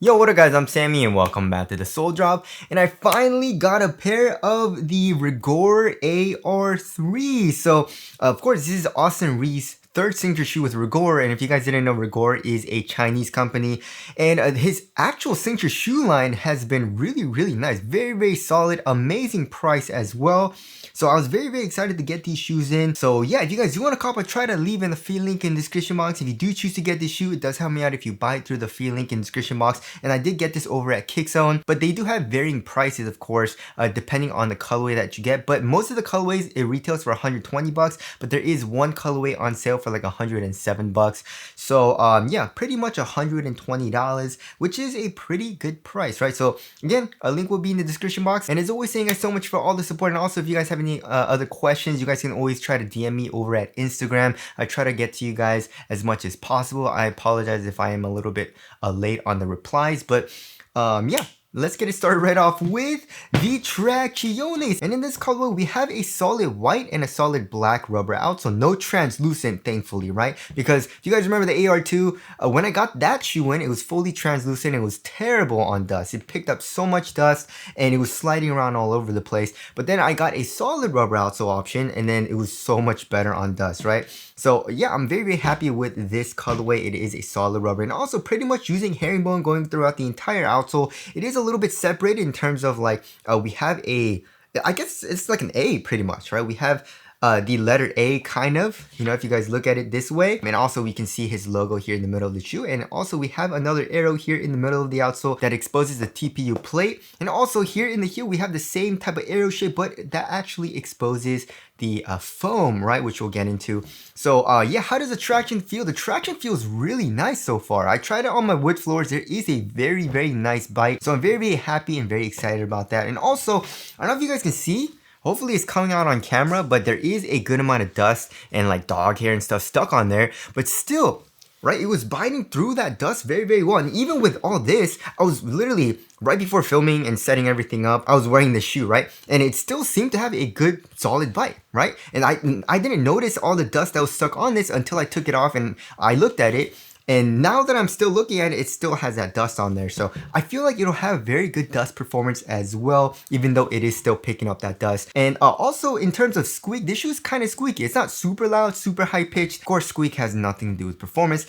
Yo, what up guys, I'm Sammy and welcome back to the Soul Drop, and I finally got a pair of the Rigorer AR3. So, of course, this is Austin Reaves' third signature shoe with Rigorer, and if you guys didn't know, Rigorer is a Chinese company, and his actual signature shoe line has been really nice. Very solid, amazing price as well. So I was very excited to get these shoes in. So yeah, if you guys do want to cop, I try to leave in the free link in the description box. If you do choose to get this shoe, it does help me out if you buy it through the free link in the description box. And I did get this over at Kickzone, but they do have varying prices, of course, depending on the colorway that you get. But most of the colorways, it retails for 120 bucks, but there is one colorway on sale for like 107 bucks. So yeah, pretty much $120, which is a pretty good price, right? So again, a link will be in the description box. And as always, thank you guys so much for all the support. And also, if you guys have any other questions, you guys can always try to DM me over at Instagram. I try to get to you guys as much as possible. I apologize if I am a little bit late on the replies, but yeah. Let's get it started right off with the Tracciones. And in this colorway, we have a solid white and a solid black rubber outsole. No translucent, thankfully, right? Because if you guys remember the AR2, when I got that shoe in, it was fully translucent. It was terrible on dust. It picked up so much dust and it was sliding around all over the place. But then I got a solid rubber outsole option and then it was so much better on dust, right? So yeah, I'm very happy with this colorway. It is a solid rubber and also pretty much using herringbone going throughout the entire outsole. It is a little bit separated in terms of like we have a, I guess it's like an A pretty much, right? We have the letter A kind of, you know, if you guys look at it this way. And also we can see his logo here in the middle of the shoe. And also we have another arrow here in the middle of the outsole that exposes the TPU plate. And also here in the heel, we have the same type of arrow shape, but that actually exposes the foam, right, which we'll get into. So yeah, how does the traction feel? The traction feels really nice so far. I tried it on my wood floors. There is a very nice bite. So I'm very happy and very excited about that. And also, I don't know if you guys can see, hopefully it's coming out on camera, but there is a good amount of dust and like dog hair and stuff stuck on there, but still, right, it was biting through that dust very well. And even with all this, I was literally, right before filming and setting everything up, I was wearing this shoe, right? And it still seemed to have a good solid bite, right? And I didn't notice all the dust that was stuck on this until I took it off and I looked at it. And now that I'm still looking at it, it still has that dust on there. So I feel like it'll have very good dust performance as well, even though it is still picking up that dust. And also in terms of squeak, this shoe is kind of squeaky. It's not super loud, super high pitched. Of course, squeak has nothing to do with performance.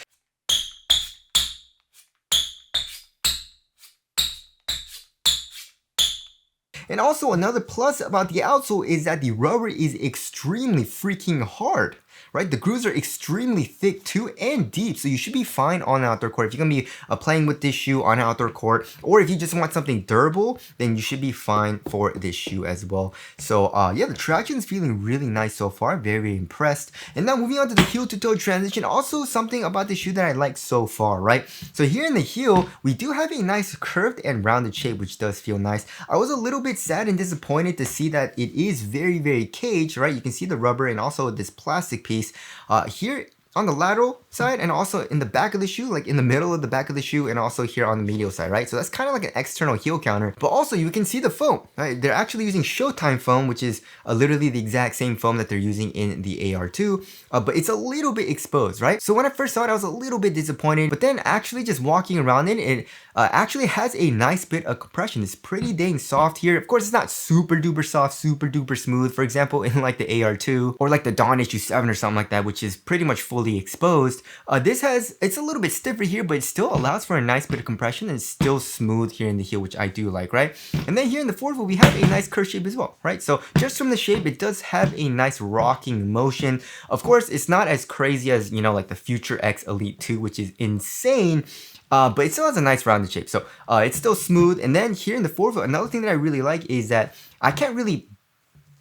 And also another plus about the outsole is that the rubber is extremely freaking hard. Right, the grooves are extremely thick too and deep, so you should be fine on an outdoor court. If you're gonna be playing with this shoe on an outdoor court, or if you just want something durable, then you should be fine for this shoe as well. So yeah, the traction is feeling really nice so far. Very impressed. And now moving on to the heel to toe transition. Also something about the shoe that I like so far, right? So here in the heel, we do have a nice curved and rounded shape, which does feel nice. I was a little bit sad and disappointed to see that it is very caged, right? You can see the rubber and also this plastic piece here on the lateral side and also in the back of the shoe, like in the middle of the back of the shoe, and also here on the medial side, right? So that's kind of like an external heel counter, but also you can see the foam, right? They're actually using Showtime foam, which is literally the exact same foam that they're using in the AR2, but it's a little bit exposed, right? So when I first saw it, I was a little bit disappointed, but then actually just walking around it actually has a nice bit of compression. It's pretty dang soft here. Of course, it's not super duper soft, super duper smooth. For example, in like the AR2 or like the Dawn Issue7 or something like that, which is pretty much fully exposed. It's a little bit stiffer here, but it still allows for a nice bit of compression and it's still smooth here in the heel, which I do like, right? And then here in the forefoot, we have a nice curve shape as well, right? So just from the shape, it does have a nice rocking motion. Of course, it's not as crazy as, you know, like the Future X Elite 2, which is insane. But it still has a nice rounded shape, so it's still smooth. And then here in the forefoot, another thing that I really like is that I can't really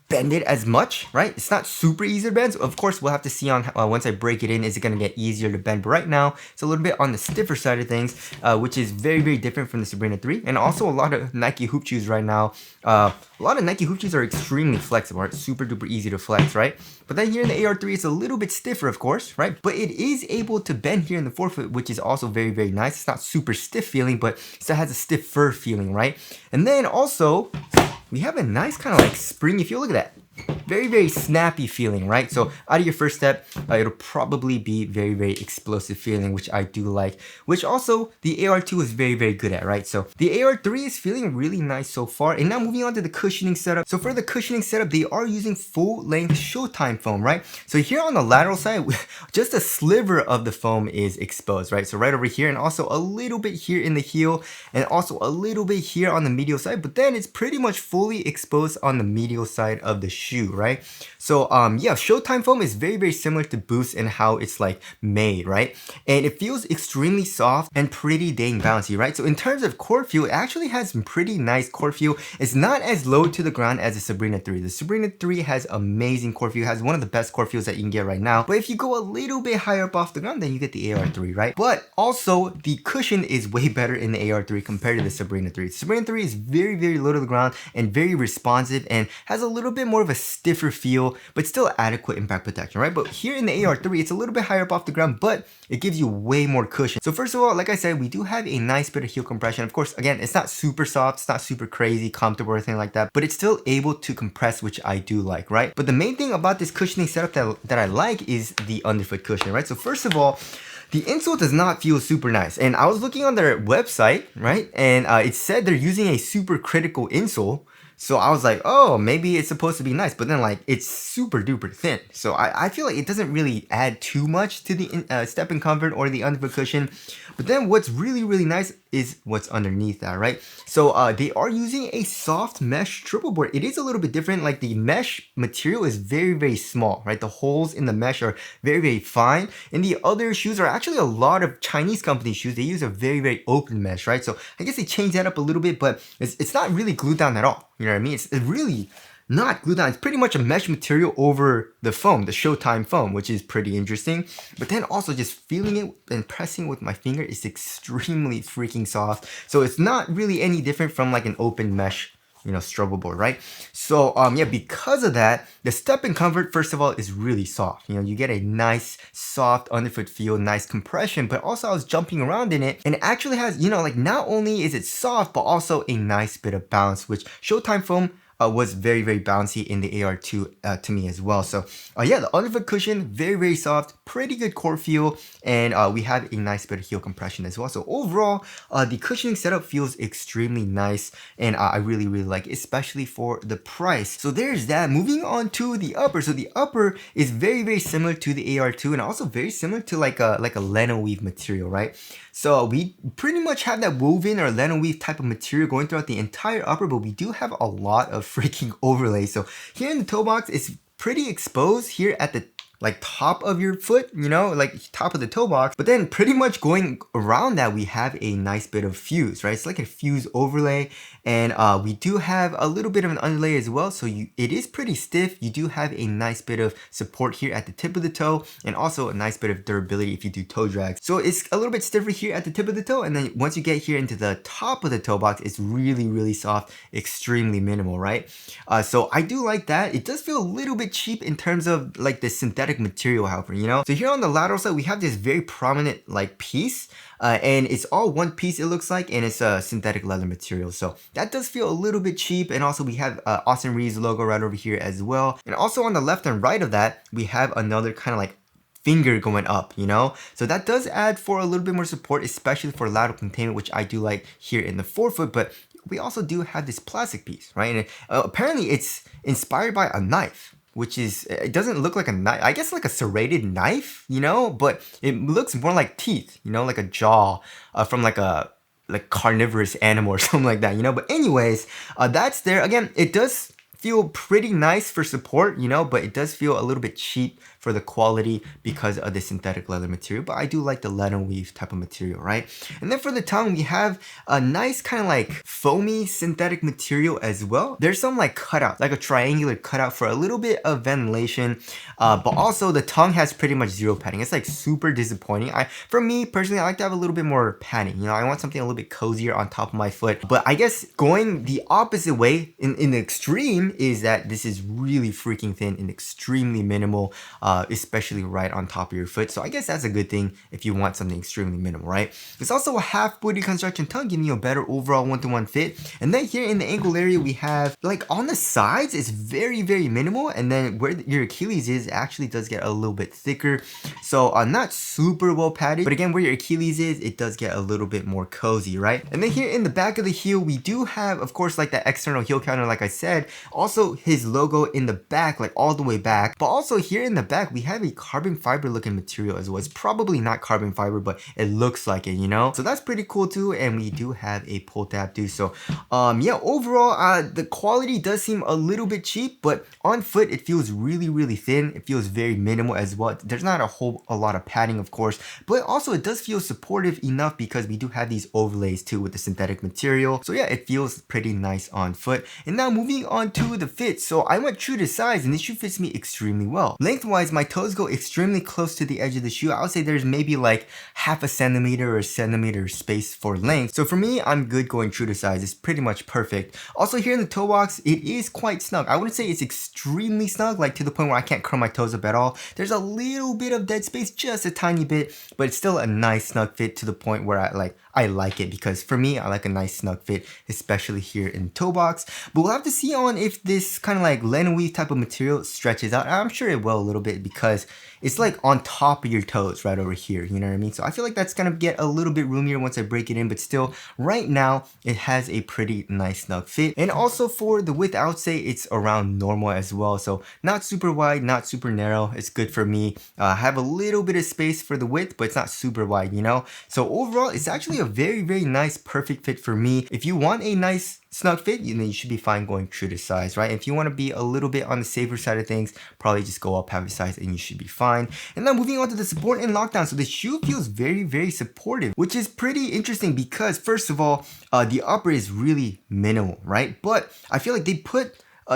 bend it as much, right? It's not super easy to bend. So of course, we'll have to see on once I break it in, is it going to get easier to bend? But right now, it's a little bit on the stiffer side of things, which is very different from the Sabrina 3. And also a lot of Nike hoop shoes right now, a lot of Nike hoop shoes are extremely flexible, right? Super duper easy to flex, right? But then here in the AR3, it's a little bit stiffer, of course, right? But it is able to bend here in the forefoot, which is also very nice. It's not super stiff feeling, but still has a stiff fur feeling, right? And then also, we have a nice kind of like spring, if you look at that, very, very snappy feeling, right? So out of your first step, it'll probably be very, very explosive feeling, which I do like, which also the AR2 is very, very good at, right? So the AR3 is feeling really nice so far. And now moving on to the cushioning setup. So for the cushioning setup, they are using full length Showtime foam, right? So here on the lateral side, just a sliver of the foam is exposed, right? So right over here, and also a little bit here in the heel, and also a little bit here on the medial side, but then it's pretty much fully exposed on the medial side of the shoe, right? So yeah, Showtime foam is very, very similar to Boost in how it's like made, right? And it feels extremely soft and pretty dang bouncy, right? So in terms of core feel, it actually has some pretty nice core feel. It's not as low to the ground as the Sabrina 3. The Sabrina 3 has amazing core feel, has one of the best core feels that you can get right now. But if you go a little bit higher up off the ground, then you get the AR3, right? But also the cushion is way better in the AR3 compared to the Sabrina 3. The Sabrina 3 is very, very low to the ground and very responsive and has a little bit more of a stiffer feel, but still adequate impact protection, right? But here in the AR3, it's a little bit higher up off the ground, but it gives you way more cushion. So first of all, like I said, we do have a nice bit of heel compression. Of course, again, it's not super soft, it's not super crazy, comfortable or anything like that, but it's still able to compress, which I do like, right? But the main thing about this cushioning setup that I like is the underfoot cushion, right? So first of all, the insole does not feel super nice. And I was looking on their website, right? And it said they're using a super critical insole. So I was like, oh, maybe it's supposed to be nice, but then like it's super duper thin. So I feel like it doesn't really add too much to the step in comfort or the underfoot cushion. But then what's really, really nice is what's underneath that, right? So they are using a soft mesh triple board. It is a little bit different. Like the mesh material is very, very small, right? The holes in the mesh are very, very fine. And the other shoes are actually a lot of Chinese company shoes. They use a very, very open mesh, right? So I guess they changed that up a little bit, but it's not really glued down at all. You know what I mean? It's really not glued down. It's pretty much a mesh material over the foam, the Showtime foam, which is pretty interesting. But then also just feeling it and pressing with my finger is extremely freaking soft. So it's not really any different from like an open mesh, you know, struggle board, right? So yeah, because of that, the step in comfort, first of all, is really soft. You know, you get a nice soft underfoot feel, nice compression, but also I was jumping around in it and it actually has, you know, like not only is it soft, but also a nice bit of bounce, which Showtime foam was very, very bouncy in the AR2 to me as well. So yeah, the underfoot cushion, very, very soft, pretty good core feel, and we have a nice bit of heel compression as well. So overall, the cushioning setup feels extremely nice, and I really, really like it, especially for the price. So there's that. Moving on to the upper. So the upper is very, very similar to the AR2 and also very similar to like a leno weave material, right? So we pretty much have that woven or leno weave type of material going throughout the entire upper, but we do have a lot of freaking overlay. So here in the toe box, it's pretty exposed here at the like top of your foot, you know, like top of the toe box. But then pretty much going around that, we have a nice bit of fuse, right? It's like a fuse overlay. And we do have a little bit of an underlay as well. So it is pretty stiff. You do have a nice bit of support here at the tip of the toe and also a nice bit of durability if you do toe drags. So it's a little bit stiffer here at the tip of the toe. And then once you get here into the top of the toe box, it's really, really soft, extremely minimal, right? So I do like that. It does feel a little bit cheap in terms of like the synthetic material, however, you know? So here on the lateral side, we have this very prominent like piece. And it's all one piece, it looks like, and it's a synthetic leather material. So that does feel a little bit cheap. And also we have Austin Reaves logo right over here as well. And also on the left and right of that, we have another kind of like finger going up, you know? So that does add for a little bit more support, especially for lateral containment, which I do like here in the forefoot. But we also do have this plastic piece, right? And apparently it's inspired by a knife, which is, it doesn't look like a knife, I guess like a serrated knife, you know, but it looks more like teeth, you know, like a jaw from like a carnivorous animal or something like that, you know. But anyways, that's there. Again, it does feel pretty nice for support, you know, but it does feel a little bit cheap for the quality because of the synthetic leather material. But I do like the leno weave type of material, right? And then for the tongue, we have a nice kind of like foamy synthetic material as well. There's some like cutout, like a triangular cutout for a little bit of ventilation, but also the tongue has pretty much zero padding. It's like super disappointing. For me personally, I like to have a little bit more padding. You know, I want something a little bit cozier on top of my foot. But I guess going the opposite way in the extreme is that this is really freaking thin and extremely minimal, especially right on top of your foot. So I guess that's a good thing if you want something extremely minimal, right? It's also a half booty construction tongue, giving you a better overall one-to-one fit. And then here in the ankle area, we have like on the sides, it's very, very minimal. And then where your Achilles is actually does get a little bit thicker. So not super well padded, but again, where your Achilles is, it does get a little bit more cozy, right? And then here in the back of the heel, we do have, of course, like that external heel counter, like I said, also his logo in the back, like all the way back. But also here in the back, we have a carbon fiber looking material as well. It's probably not carbon fiber, but it looks like it, you know? So that's pretty cool too. And we do have a pull tab too. So yeah, overall, the quality does seem a little bit cheap, but on foot, it feels really, really thin. It feels very minimal as well. There's not a lot of padding, of course, but also it does feel supportive enough because we do have these overlays too with the synthetic material. So yeah, it feels pretty nice on foot. And now moving on to the fit. So I went true to size and this shoe fits me extremely well. Lengthwise, my toes go extremely close to the edge of the shoe. I would say there's maybe like half a centimeter or centimeter space for length. So for me, I'm good going true to size. It's pretty much perfect. Also here in the toe box, it is quite snug. I wouldn't say it's extremely snug, like to the point where I can't curl my toes up at all. There's a little bit of dead space, just a tiny bit, but it's still a nice snug fit to the point where I like it, because for me, I like a nice snug fit, especially here in toe box. But we'll have to see on if this kind of like linen weave type of material stretches out. I'm sure it will a little bit because it's like on top of your toes right over here, you know what I mean? So I feel like that's gonna get a little bit roomier once I break it in, but still right now it has a pretty nice snug fit. And also for the width, I would say it's around normal as well. So not super wide, not super narrow. It's good for me. I have a little bit of space for the width, but it's not super wide, you know? So overall, it's actually a very, very nice, perfect fit for me. If you want a nice snug fit, you should be fine going true to size, right? If you want to be a little bit on the safer side of things, probably just go up half a size and you should be fine. And now moving on to the support and lockdown. So the shoe feels very, very supportive, which is pretty interesting because first of all, the upper is really minimal, right? But I feel like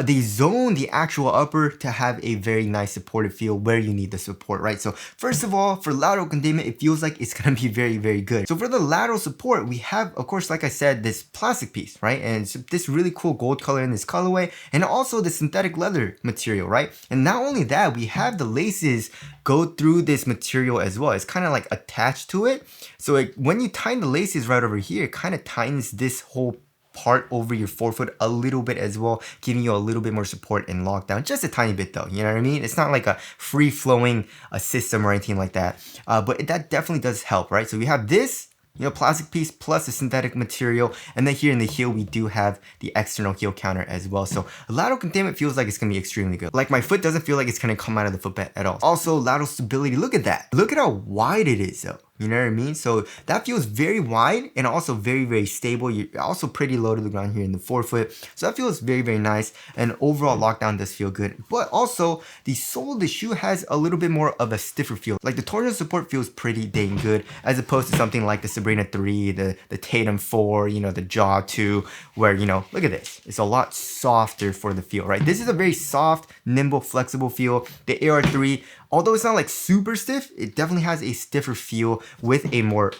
they zone the actual upper to have a very nice supportive feel where you need the support, right? So first of all, for lateral containment, it feels like it's gonna be very, very good. So for the lateral support, we have, of course, like I said, this plastic piece, right? And it's this really cool gold color in this colorway, and also the synthetic leather material, right? And not only that, we have the laces go through this material as well. It's kind of like attached to it. So when you tighten the laces right over here, it kind of tightens this whole part over your forefoot a little bit as well, giving you a little bit more support and lockdown, just a tiny bit though, you know what I mean? It's not like a free-flowing system or anything like that, but that definitely does help, right? So we have this, plastic piece plus the synthetic material, and then here in the heel we do have the external heel counter as well. So lateral containment feels like it's gonna be extremely good. Like my foot doesn't feel like it's gonna come out of the footbed at all. Also lateral stability, look at that. Look at how wide it is though. You know what I mean? So that feels very wide and also very, very stable. You're also pretty low to the ground here in the forefoot. So that feels very, very nice. And overall lockdown does feel good. But also the sole of the shoe has a little bit more of a stiffer feel. Like the torsion support feels pretty dang good as opposed to something like the Sabrina 3, the Tatum 4, the Jaw 2, where, look at this. It's a lot softer for the feel, right? This is a very soft, nimble, flexible feel. The AR3, although it's not like super stiff, it definitely has a stiffer feel with a more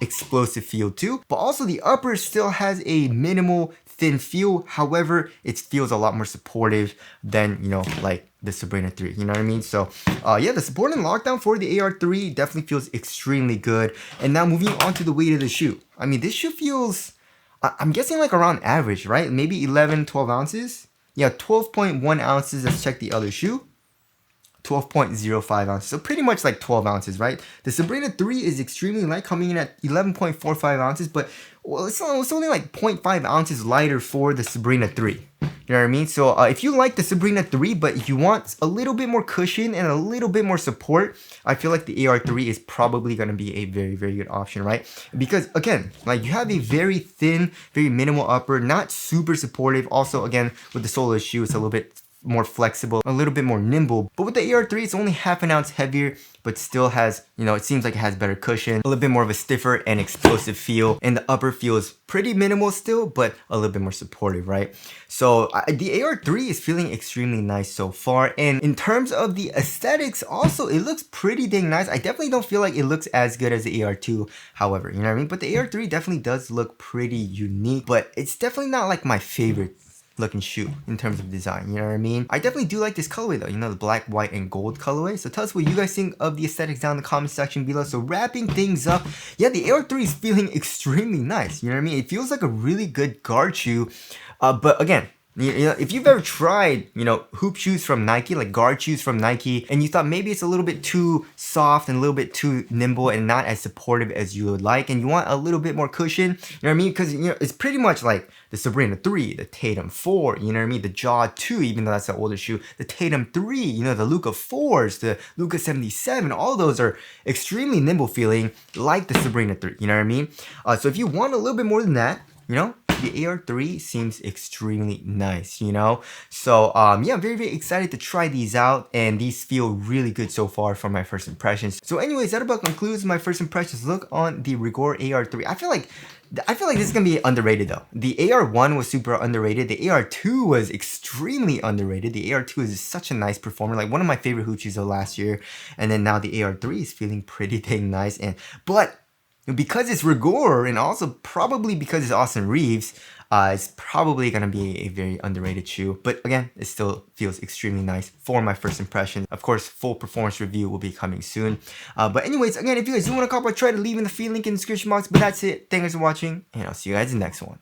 explosive feel too. But also the upper still has a minimal thin feel. However, it feels a lot more supportive than, like the Sabrina 3, you know what I mean? So yeah, the support and lockdown for the AR3 definitely feels extremely good. And now moving on to the weight of the shoe. I mean, this shoe feels, I'm guessing like around average, right? Maybe 11, 12 ounces. Yeah, 12.1 ounces. Let's check the other shoe. 12.05 ounces, so pretty much like 12 ounces, right? The Sabrina 3 is extremely light, coming in at 11.45 ounces, but well, it's only like 0.5 ounces lighter for the Sabrina 3. You know what I mean? So if you like the Sabrina 3, but you want a little bit more cushion and a little bit more support, I feel like the AR3 is probably going to be a very, very good option, right? Because again, like you have a very thin, very minimal upper, not super supportive. Also, again, with the sole of the shoe, it's a little bit more flexible, a little bit more nimble. But with the AR3, it's only half an ounce heavier, but still has, it seems like it has better cushion, a little bit more of a stiffer and explosive feel. And the upper feels pretty minimal still, but a little bit more supportive, right? So the AR3 is feeling extremely nice so far. And in terms of the aesthetics, also, it looks pretty dang nice. I definitely don't feel like it looks as good as the AR2, however, you know what I mean? But the AR3 definitely does look pretty unique, but it's definitely not like my favorite looking shoe in terms of design, you know what I mean? I definitely do like this colorway though, you know, the black, white, and gold colorway. So tell us what you guys think of the aesthetics down in the comment section below. So wrapping things up, yeah, the AR3 is feeling extremely nice, you know what I mean? It feels like a really good guard shoe, but again, you know, if you've ever tried, you know, hoop shoes from Nike, like guard shoes from Nike, and you thought maybe it's a little bit too soft and a little bit too nimble and not as supportive as you would like, and you want a little bit more cushion, you know what I mean? Because, you know, it's pretty much like the Sabrina 3, the Tatum 4, you know what I mean? The Jaw 2, even though that's an older shoe, the Tatum 3, you know, the Luka 4s, the Luka 77, all those are extremely nimble feeling, like the Sabrina 3, you know what I mean? So if you want a little bit more than that, you know, the AR3 seems extremely nice, you know? So yeah, I'm very, very excited to try these out, and these feel really good so far from my first impressions. So anyways, that about concludes my first impressions look on the Rigorer AR3. I feel like this is gonna be underrated though. The AR1 was super underrated. The AR2 was extremely underrated. The AR2 is such a nice performer, like one of my favorite hoop shoes of last year. And then now the AR3 is feeling pretty dang nice. But because it's Rigorer, and also probably because it's Austin Reaves, it's probably gonna be a very underrated shoe. But again, it still feels extremely nice for my first impression. Of course, full performance review will be coming soon. But anyways, again, if you guys do want to copy, try to leave in the feed link in the description box. But that's it. Thank you guys for watching, and I'll see you guys in the next one.